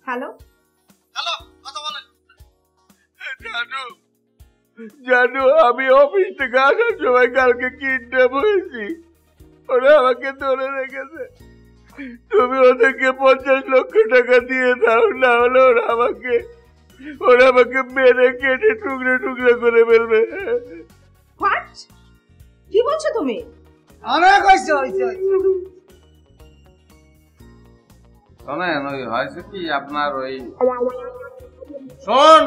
Hello hello, কথা বলেন। জানো আমি অফিস থেকে আসার সময় কালকে কিডন্যাপ হয়েছি। ওরা আমাকে ধরে রেখেছে। তুমি ওদেরকে 50 লক্ষ টাকা দিয়ে দাও, না হলে ওরা আমাকে মেরে কেটে টুকরে টুকরে করে ফেলবে। হোয়াট? কি বলছো তুমি? অনেক হয়েছে। শোনেন, ওই হয়েছে কি আপনার ওই শোন,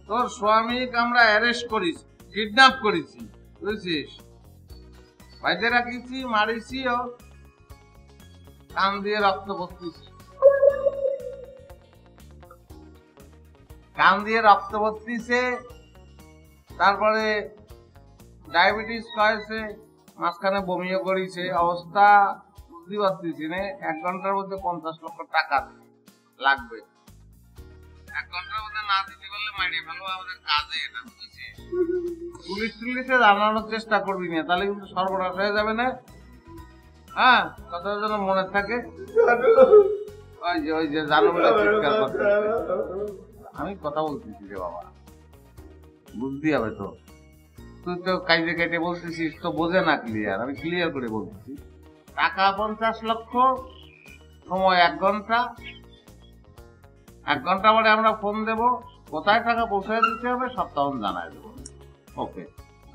তোর স্বামীকে আমরা অ্যারেস্ট করেছি, কিডন্যাপ করেছি, বুঝছিস? বাইরে রাখিছি, মারিছি, ও কান দিয়ে রক্ত পড়তেছে, কান দিয়ে রক্ত পড়তেছে। তারপরে ডায়াবেটিস হয়েছে, মাঝখানে বমিও করেছে। অবস্থা বুঝতে পারতেছি না। 1 ঘন্টার মধ্যে 50 লক্ষ টাকা লাগবে। 1 ঘন্টার মধ্যে না দিতে পারলে মারিয়ে ফেলবো। আমাদের কাজে এটা, বুঝছিস? পুলিশে জানানোর চেষ্টা করবি না, তাহলে কিন্তু সর্বনাশ হয়ে যাবে না। হ্যাঁ, কথা যেন মনে থাকে। ওই যে জানো বলে চিৎকার করতে। আমি কথা বলতেছি রে বাবা, বুঝতে হবে তো। তুই তো কাইজে কেটে বলতেছিস, তো বোঝে না ক্লিয়ার। আমি ক্লিয়ার করে বলতেছি। টাকা 50 লক্ষ, সময় 1 ঘন্টা। 1 ঘন্টা পরে আমরা ফোন দেব, কোথায় টাকা পৌঁছায় দিতে হবে সব তখন জানাই দেবো। ওকে,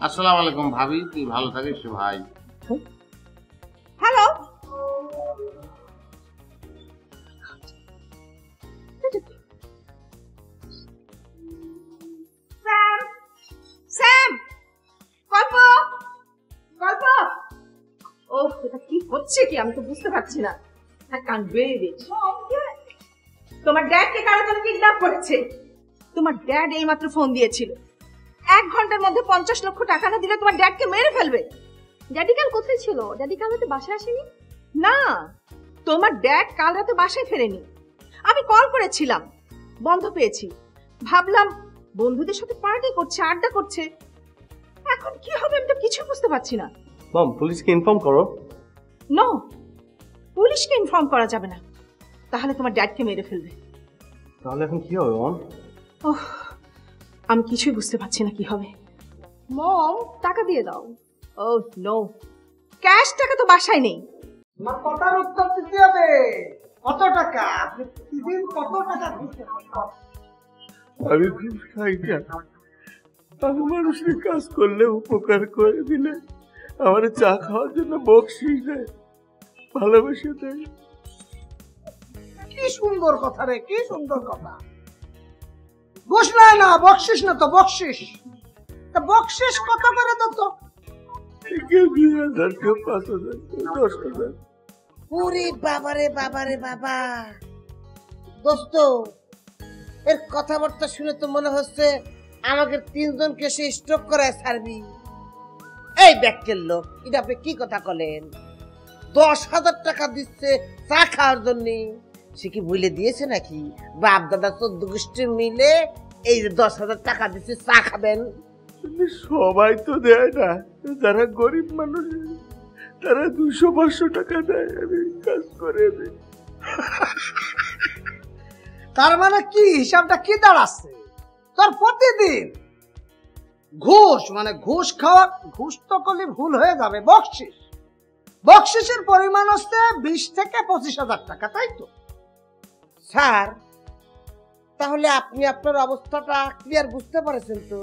আসসালামু আলাইকুম ভাবি, তুই ভালো থাকিস ভাই। হ্যালো স্যাম, গল্প গল্প। ও এটা কি হচ্ছে কি আমি তো বুঝতে পারছি না। I can't believe it. তোমার ড্যাডকে কারো জন্য কিডন্যাপ করেছে। তোমার ড্যাড এইমাত্র ফোন দিয়েছিল, 1 ঘন্টার মধ্যে 50 লক্ষ টাকা না দিলে তোমার ড্যাডকে মেরে ফেলবে। ড্যাডি কাল কোথায় ছিল? ড্যাডি কাল রাতে বাসায় আসেনি? না, তোমার ড্যাড কাল রাতে বাসায় ফেরেনি। আমি কল করেছিলাম, বন্ধ পেয়েছি। ভাবলাম বন্ধুদের সাথে পার্টি করছে, আড্ডা করছে। এখন কি হবে আমি তো কিছু বুঝতে পারছি না। মম, পুলিশকে ইনফর্ম করো। নো, পুলিশকে ইনফর্ম করা যাবে না, তাহলে তোমার ড্যাডকে মেরে ফেলবে। তাহলে এখন কি হবে মম? ওহ, আমি কিছুই বুঝতে পারছি না কি হবে। মম, টাকা দিয়ে দাও। ও নো, ক্যাশ টাকা তো বাসায় নেই। আমার কথার উত্তর দিতে হবে। কত টাকা? আপনি প্রতিদিন কত টাকা দিতে হবে? আমি ঘুষ খাই না। আমি মানুষের কাজ করলে, উপকার করে দিলে আমার চা খাওয়ার জন্য বকশিস দেয়, ভালোবেসে দেয়। কি সুন্দর কথা রে, কি সুন্দর কথা। ঘুষ নেয় না, বকশিস না তো, বকশিস। তা বকশিস কত করে দিত? কেউ 2000, কেউ 5000, কেউ 10,000। ওরে বাবারে বাবারে বাবা, দোস্ত এর কথাবার্তা শুনে তো মনে হচ্ছে আমাকে 3 জনকে সে স্ট্রোক করে ছাড়বি। এই ব্যাকের লোক, এটা আপনি কি কথা বলেন? 10,000 টাকা দিচ্ছে চা খাওয়ার জন্য। সে কি বলে দিয়েছে নাকি বাপ দাদা 14 গোষ্ঠী মিলে এই 10,000 টাকা দিচ্ছে চা খাবেন? সবাই তো দেয় না, যারা গরিব মানুষ তারা 200-500 টাকা দেয়, আমি কাজ করে দিই। তার মানে কি হিসাবটা কি দাঁড়াচ্ছে? তোর প্রতিদিন ঘুষ, মানে ঘুষ খাওয়া, ঘুষ তো করলে ভুল হয়ে যাবে, বকশিস। বকশিসের পরিমাণ হচ্ছে 20 থেকে 25,000 টাকা, তাই তো? স্যার, তাহলে আপনি আপনার অবস্থাটা ক্লিয়ার বুঝতে পারছেন তো?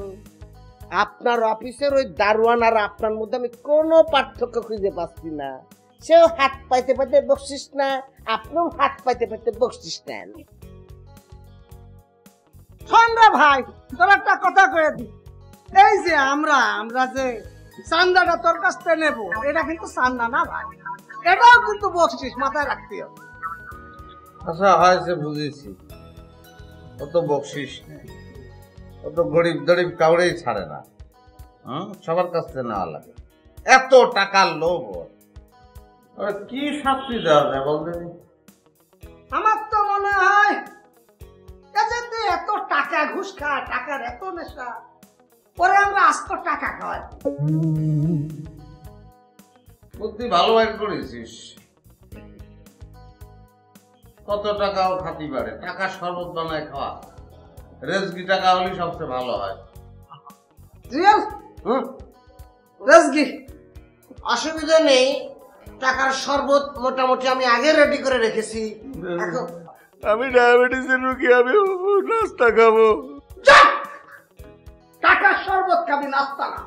আপনার অফিসের ওই দারোয়ান আর আপনার মধ্যে আমি কোনো পার্থক্য খুঁজে পাচ্ছি না। সেও হাত পাইতে পাইতে বকশিস না, আপনিও হাত পাইতে পাইতে বকশিস নেন। সন্ধ্যা ভাই, তোর একটা কথা কয়ে দি। এই যে আমরা যে চান্দাটা তোর কাছ থেকে নেবো, এটা কিন্তু চান্দা না ভাই, এটাও কিন্তু বকশিস, মাথায় রাখতে হবে। আচ্ছা হয়েছে, বুঝেছি। ও তো বকশিস, ও তো গরিব দরিব কাউরেই ছাড়ে না। সবার কাছ থেকে নেওয়া লাগে। এত টাকার লোভ ওর। কি শাস্তি দেওয়া যায় বলতেন? আমার তো মনে হয় এত টাকা ঘুষ খা, টাকার এত নেশা, পরে আমরা আস্ত টাকা খাওয়াই। বুদ্ধি ভালো বাইর করেছিস। কত টাকাও খাতি পারে, টাকা শরবত বানায় খাওয়া, রেজকি টাকা হলে সবচেয়ে ভালো হয়। জিয়াল রেজগি অসুবিধা নেই, টাকার শরবত মোটামুটি আমি আগে রেডি করে রেখেছি। এখন আমি ডায়াবেটিসের রুগী, আমি নাস্তা খাবো। টাকার শরবত খাবি, নাস্তা না।